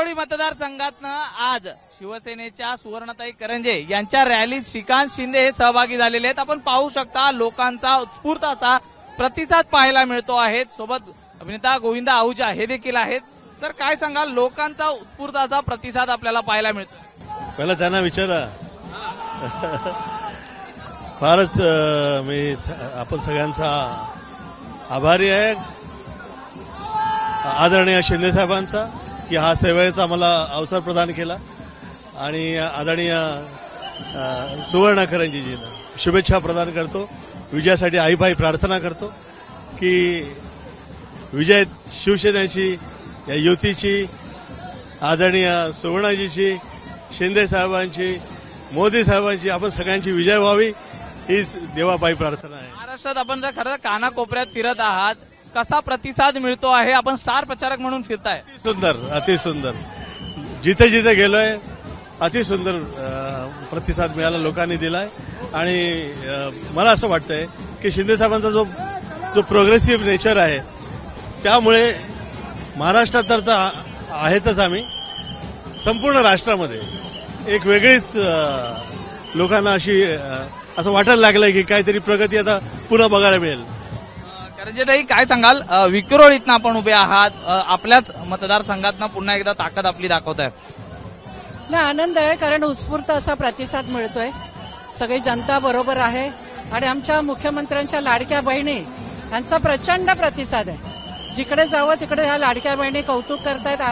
विक्रोळी मतदारसंघातनं आज शिवसेनेच्या सुवर्णताई करंजे यांच्या रॅलीत श्रीकांत शिंदे हे सहभागी झालेले आहेत। आपण पाहू शकता लोकांचा उत्स्फूर्त असा प्रतिसाद पाहायला मिळतो आहे। सोबत अभिनेता गोविंद आहुजा हे देखील आहेत। सर, काय सांगाल, लोकांचा उत्स्फूर्त असा प्रतिसाद आपल्याला पाहायला मिळतो? पहिला त्यांना विचारा। फारच मी आपण सगळ्यांचा आभारी आहे आदरणीय शिंदे साहेबांचा की हा सेवेचा मला अवसर प्रदान केला आणि आदरणीय सुवर्ण करंजीजींना शुभेच्छा प्रदान करतो। विजयासाठी आईबाई प्रार्थना करतो की विजय शिवसेनेची या युतीची आदरणीय सुवर्णजीची शिंदे साहेबांची मोदी साहेबांची आपण सगळ्यांची विजय व्हावी हीच देवापायी प्रार्थना आहे। महाराष्ट्रात आपण जर खरं कानाकोपऱ्यात फिरत आहात, कसा प्रतिसाद मिळतो आहे? आपण स्टार प्रचारक म्हणून फिरताय। सुंदर, अतिसुंदर, जिथे जिथे गेलोय अतिसुंदर प्रतिसाद मिळाला, लोकांनी दिलाय आणि मला असं वाटतंय की शिंदे साहेबांचा जो प्रोग्रेसिव्ह नेचर आहे त्यामुळे महाराष्ट्रात तर आहेतच, आम्ही संपूर्ण राष्ट्रामध्ये एक वेगळीच लोकांना अशी असं वाटायला लागलंय की काहीतरी प्रगती आता पुन्हा बघायला मिळेल। करंजेताई, काय सांगाल, विक्रोळीतनं आपण उभे आहात, आपल्याच मतदारसंघातनं पुन्हा एकदा ताकद आपली दाखवताय? नाही, आनंद आहे कारण उत्स्फूर्त असा प्रतिसाद मिळतोय। सगळी जनता बरोबर आहे आणि आमच्या मुख्यमंत्र्यांच्या लाडक्या बहिणी यांचा प्रचंड प्रतिसाद आहे। जिकडे जावं तिकडे ह्या लाडक्या बहिणी कौतुक करतायत,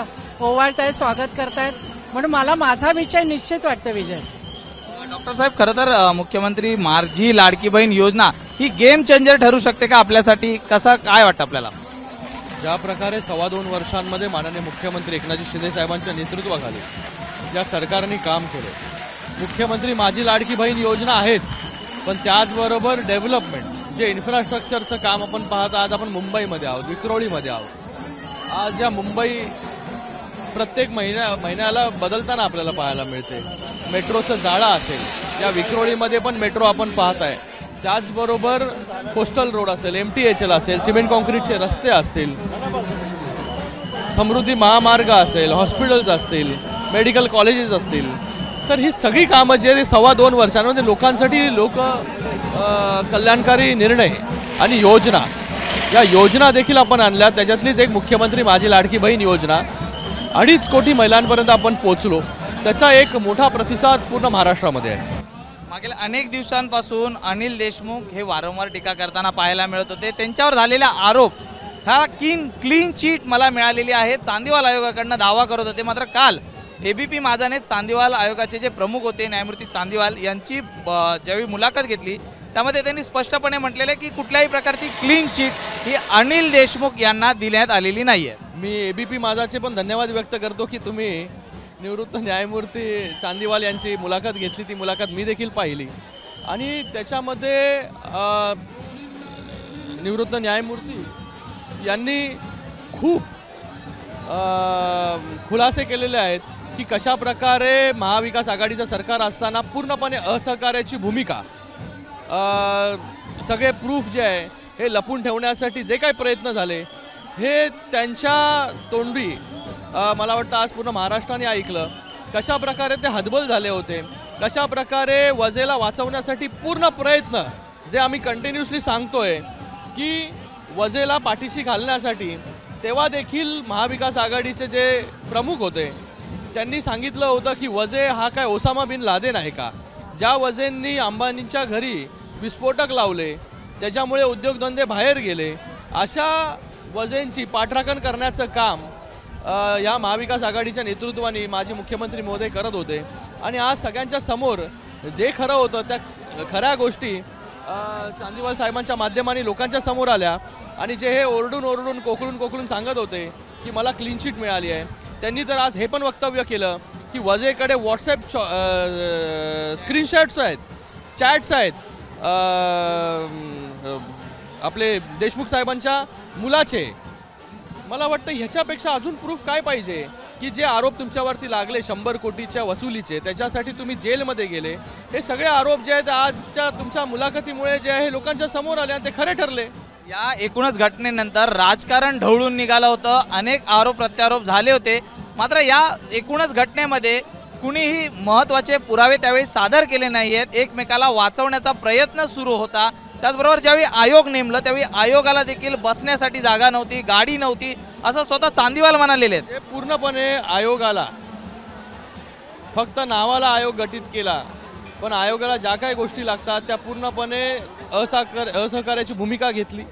ओवाळतायत, स्वागत करतायत, म्हणून मला माझा विजय निश्चित वाटतं। विजय डॉक्टर साहेब, खरं तर मुख्यमंत्री माझी लाडकी बहीण योजना ही गेम चेंजर ठरू शकते का आपल्यासाठी? कसं काय वाटतं आपल्याला? ज्या प्रकारे 2.25 वर्षांमध्ये माननीय मुख्यमंत्री एकनाथ शिंदे साहेबांच्या नेतृत्वाखाली या सरकारने काम केलं, मुख्यमंत्री माझी लाडकी बहीण योजना आहेच, पण त्याचबरोबर डेव्हलपमेंट जे इन्फ्रास्ट्रक्चरचं काम आपण पाहत आज आपण मुंबईमध्ये आहोत, विक्रोळीमध्ये आहोत। आज या मुंबई प्रत्येक महिन्याला बदलताना आपल्याला पाहायला मिळते। मेट्रोचं जाळं असेल, या विक्रोळीमध्ये पण मेट्रो आपण पाहत आहे, त्याचबरोबर कोस्टल रोड असेल, MTHL असेल, सिमेंट कॉन्क्रीटचे रस्ते असतील, समृद्धी महामार्ग असेल, हॉस्पिटल्स असतील, मेडिकल कॉलेजेस असतील, तर ही सगळी कामं जे 2.25 वर्षांमध्ये लोकांसाठी कल्याणकारी निर्णय आणि योजना, या योजना देखील आपण आणल्या। त्याच्यातलीच एक मुख्यमंत्री माझी लाडकी बहीण योजना 2.5 कोटी महिलांपर्यंत आपण पोहोचलो, त्याचा एक मोठा प्रतिसाद पूर्ण महाराष्ट्रामध्ये आहे। मागील अनेक दिवसांपासून अनिल देशमुख हे वारंवार टीका करताना पाहायला मिळत होते। त्यांच्यावर झालेला आरोप हा क्लीन चिट मला मिळालेली आहे, चांदीवाल आयोगाकडनं दावा करत होते। मात्र काल ABP माझाने चांदीवाल आयोगाचे जे प्रमुख होते न्यायमूर्ती चांदीवाल यांची ज्यावेळी मुलाखत घेतली त्यामध्ये त्यांनी स्पष्टपणे म्हटलेले की कुठल्याही प्रकारची क्लीन चिट ही अनिल देशमुख यांना देण्यात आलेली नाहीये। मी ABP माझाचे पण धन्यवाद व्यक्त करतो की तुम्ही निवृत्त न्यायमूर्ती चांदीवाल यांची मुलाखत घेतली, ती मुलाखत मी देखील पाहिली आणि त्याच्यामध्ये निवृत्त न्यायमूर्ती यांनी खूप खुलासे केलेले आहेत की कशा प्रकारे महाविकास आघाडीचं सरकार असताना पूर्णपणे असहकार्याची भूमिका, सगळे प्रूफ जे आहे हे लपून ठेवण्यासाठी जे काही प्रयत्न झाले हे त्यांच्या तोंडी मला वाटतं आज पूर्ण महाराष्ट्राने ऐकलं। कशा प्रकारे ते हतबल झाले होते, कशा प्रकारे वजेला वाचवण्यासाठी पूर्ण प्रयत्न जे आम्ही कंटिन्युअसली सांगतोय की वजेला पाठीशी घालण्यासाठी, तेव्हा देखील महाविकास आघाडीचे जे प्रमुख होते त्यांनी सांगितलं होतं की वजे हा काय ओसामा बिन लादेन आहे का? ज्या वजेंनी अंबानींच्या घरी विस्फोटक लावले, त्याच्यामुळे उद्योगधंदे बाहेर गेले, अशा वजेंची पाठराखण करण्याचं काम या महाविकास आघाडीच्या नेतृत्वाने माजी मुख्यमंत्री महोदय करत होते आणि आज सगळ्यांच्या समोर जे खरं होतं त्या खऱ्या गोष्टी चांदीवाल साहेबांच्या माध्यमाने लोकांच्या समोर आल्या आणि जे हे ओरडून कोकळून सांगत होते की मला क्लीन चिट मिळाली आहे, त्यांनी तर आज हे पण वक्तव्य केलं की वजेकडे व्हॉट्सॲप स्क्रीनशॉट्स आहेत, चॅट्स आहेत आपले देशमुख साहेबांच्या मुलाचे। मला वाटतं ह्याच्यापेक्षा अजून प्रूफ काय पाहिजे की जे आरोप तुमच्यावरती लागले 100 कोटीच्या वसुलीचे, त्याच्यासाठी तुम्ही जेलमध्ये गेले, हे सगळे आरोप जे आहेत आजच्या तुमच्या मुलाखतीमुळे जे आहे लोकांच्या समोर आले आणि ते खरे ठरले। या एकूणच घटनेनंतर राजकारण ढवळून निघालं होतं, अनेक आरोप प्रत्यारोप झाले होते, मात्र या एकूणच घटनेमध्ये कुणीही महत्त्वाचे पुरावे त्यावेळी सादर केले नाही आहेत. एकमेकाला वाचवण्याचा प्रयत्न सुरू होता. त्याचबरोबर ज्यावेळी आयोग नेमलं त्यावेळी आयोगाला देखील बसण्यासाठी जागा नव्हती, गाडी नव्हती, असं स्वतः चांदीवाल म्हणालेले आहेत. हे पूर्णपणे आयोगाला, फक्त नावाला आयोग गठीत केला, पण आयोगाला ज्या काही गोष्टी लागतात त्या पूर्णपणे असहकार्याची भूमिका घेतली.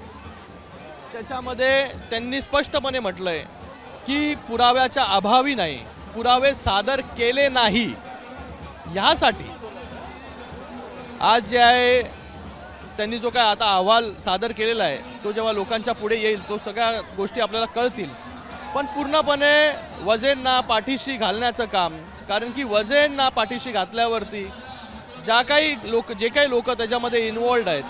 त्याच्यामध्ये त्यांनी स्पष्टपणे म्हटलंय की पुराव्याच्या अभावी नाही, पुरावे सादर केले नाही, ह्यासाठी आज जे आहे त्यांनी जो काय आता अहवाल सादर केलेला आहे तो जेव्हा लोकांच्या पुढे येईल तो सगळ्या गोष्टी आपल्याला कळतील. पण पूर्णपणे वजेंना पाठीशी घालण्याचं काम, कारण की वजेंना पाठीशी घातल्यावरती जे काही लोक त्याच्यामध्ये इन्वॉल्ड आहेत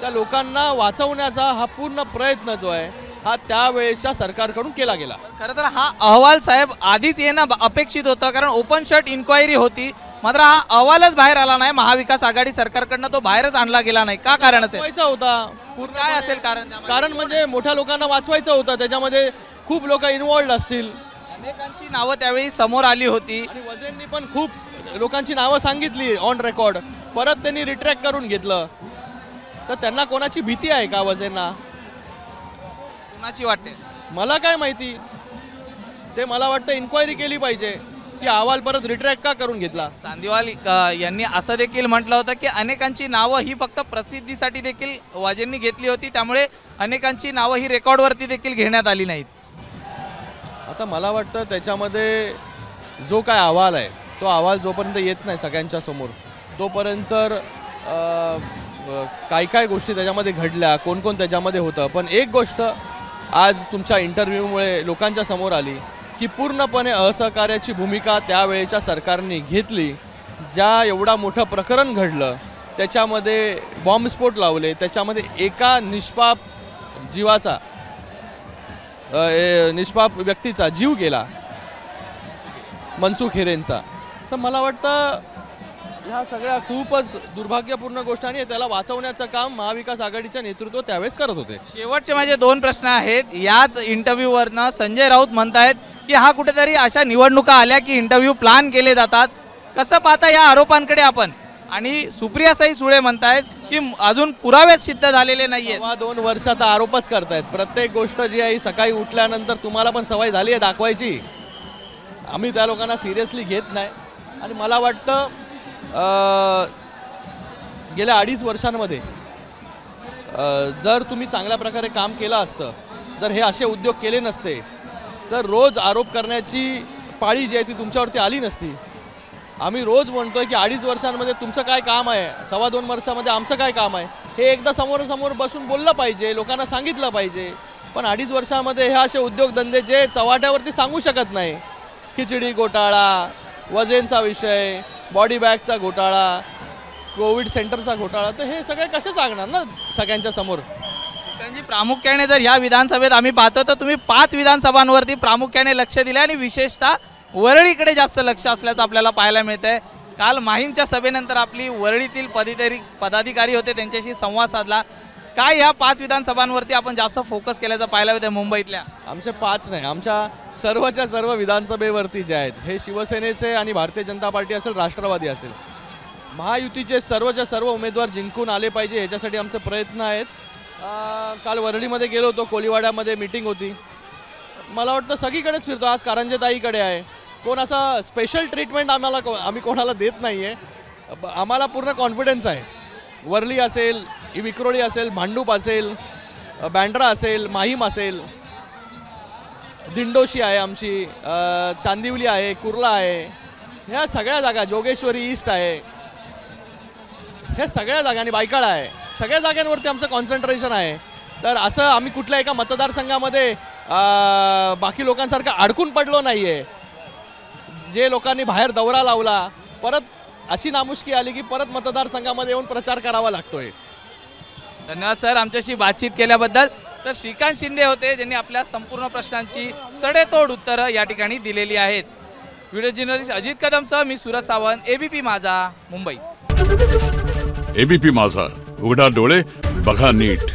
त्या लोकांना वाचवण्याचा हा पूर्ण प्रयत्न जो आहे हा त्यावेळेच्या सरकारकडून केला गेला. खरं तर हा अहवाल साहेब आधीच येणं अपेक्षित होतं, कारण ओपन शट इन्क्वायरी होती. मात्र हा अहवालच बाहेर आला नाही. महाविकास आघाडी सरकारकडनं तो बाहेरच आणला गेला नाही. का कारण असेल? वाचवायचा होता. काय असेल कारण? कारण म्हणजे मोठ्या लोकांना वाचवायचं होतं, त्याच्यामध्ये खूप लोक इन्वॉल्ड असतील. अनेकांची नावं त्यावेळी समोर आली होती आणि वजेंनी पण खूप लोकांची नावं सांगितली ऑन रेकॉर्ड, परत त्यांनी रिट्रॅक्ट करून घेतलं. तर त्यांना कोणाची भीती आहे का वजेंना? कोणाची वाटते मला काय माहिती. ते मला वाटतं इन्क्वायरी केली पाहिजे की अहवाल परत रिट्रॅक्ट का करून घेतला. चांदीवाल यांनी असं देखील म्हटलं होतं की अनेकांची नावं ही फक्त प्रसिद्धीसाठी देखील वाजेंनी घेतली होती, त्यामुळे अनेकांची नावं ही रेकॉर्डवरती देखील घेण्यात आली नाहीत. आता मला वाटतं त्याच्यामध्ये जो काय अहवाल आहे तो अहवाल जोपर्यंत येत नाही सगळ्यांच्या समोर तोपर्यंत काय गोष्टी त्याच्यामध्ये घडल्या, कोण कोण त्याच्यामध्ये होतं. पण एक गोष्ट आज तुमच्या इंटरव्ह्यूमुळे लोकांच्या समोर आली की पूर्णपणे असहकार्याची भूमिका त्यावेळेच्या सरकारने घेतली. ज्या एवढा मोठं प्रकरण घडलं त्याच्यामध्ये बॉम्बस्फोट लावले, त्याच्यामध्ये एका निष्पाप जीवाचा निष्पाप व्यक्तीचा जीव गेला, मनसुख हिरेंचा. तर मला वाटतं ह्या सगळ्या खूपच दुर्भाग्यपूर्ण गोष्ट आणि त्याला वाचवण्याचं काम महाविकास आघाडीचं नेतृत्व त्यावेळेस करत होते. शेवटचे माझे 2 प्रश्न आहेत. याच इंटरव्ह्यूवरनं संजय राऊत म्हणतायत की हा कुठेतरी अशा निवडणुका आल्या की इंटरव्ह्यू प्लॅन केले जातात. कसं पाहता या आरोपांकडे आपण? आणि सुप्रियाताई सुळे म्हणतायत की अजून पुरावेच सिद्ध झालेले नाहीये. 2 वर्षाचा आरोपच करतायत. प्रत्येक गोष्ट जी आहे सकाळी उठल्यानंतर तुम्हाला पण सवय झाली आहे दाखवायची. आम्ही त्या लोकांना सिरियसली घेत नाही. आणि मला वाटतं गेल्या 2.5 वर्षांमध्ये जर तुम्ही चांगल्या प्रकारे काम केलं असतं, जर हे असे उद्योग केले नसते तर रोज आरोप करण्याची पाळी जी आहे ती तुमच्यावरती आली नसती. आम्ही रोज म्हणतोय की 2.5 वर्षांमध्ये तुमचं काय काम आहे, 2.25 वर्षामध्ये आमचं काय काम आहे, हे एकदा समोरासमोर बसून बोललं पाहिजे, लोकांना सांगितलं पाहिजे. पण 2.5 वर्षामध्ये हे असे उद्योगधंदे जे चव्हाट्यावरती सांगू शकत नाही, खिचडी घोटाळा, वजेंचा विषय, बॉडी बॅगचा घोटाळा, कोविड सेंटरचा घोटाळा, तर हे सगळे कसे सांगणार ना सगळ्यांच्या समोर. प्रामुख्याने जर या विधानसभेत आम्ही पाहतो तर तुम्ही 5 विधानसभांवरती प्रामुख्याने लक्ष दिले आणि विशेषतः वरळीकडे जास्त लक्ष असल्याचं आपल्याला पाहायला मिळतंय. काल माहीमच्या सभेनंतर आपली वरळीतील पदाधिकारी होते, त्यांच्याशी संवाद साधला. काय ह्या 5 विधानसभांवरती आपण जास्त फोकस केल्याचं पाहायला मिळतंय मुंबईतल्या? आमचे 5 नाही, आमच्या सर्वच्या सर्व विधानसभेवरती जे आहेत हे शिवसेनेचे आणि भारतीय जनता पार्टी असेल, राष्ट्रवादी असेल, महायुतीचे सर्वच्या सर्व उमेदवार जिंकून आले पाहिजे याच्यासाठी आमचे प्रयत्न आहेत. काल वरळीमध्ये गेलो होतो, कोळीवाड्यामध्ये मीटिंग होती. मला वाटतं सगळीकडेच फिरतो. आज कारंजेताईकडे आहे. कोण असा स्पेशल ट्रीटमेंट आम्ही कोणाला देत नाही आहे. आम्हाला पूर्ण कॉन्फिडन्स आहे. वरळी असेल, विक्रोळी असेल, भांडूप असेल, बँड्रा असेल, माहीम असेल, दिंडोशी आहे आमची, चांदिवली आहे, कुर्ला आहे, ह्या सगळ्या जागा, जोगेश्वरी ईस्ट आहे, ह्या सगळ्या जागा आणि बायकाळा आहे, सगळ्या जागांवरती आमचं कॉन्सन्ट्रेशन आहे. तर असं आम्ही कुठल्या एका मतदारसंघामध्ये बाकी लोकांसारखं अडकून पडलो नाही आहे. जे लोकांनी बाहेर दौरा लावला, परत अशी नामुष्की आली की परत मतदारसंघामध्ये येऊन प्रचार करावा लागतोय. धन्यवाद सर आमच्याशी बातचीत केल्याबद्दल. तर श्रीकांत शिंदे होते ज्यांनी आपल्या संपूर्ण प्रश्नांची सडेतोड उत्तरं या ठिकाणी दिलेली आहेत. व्हिडिओ जर्नलिस्ट अजित कदमसह मी सूरज सावंत, एबीपी माझा, मुंबई. एबीपी माझा, उघडा डोळे बघा नीट.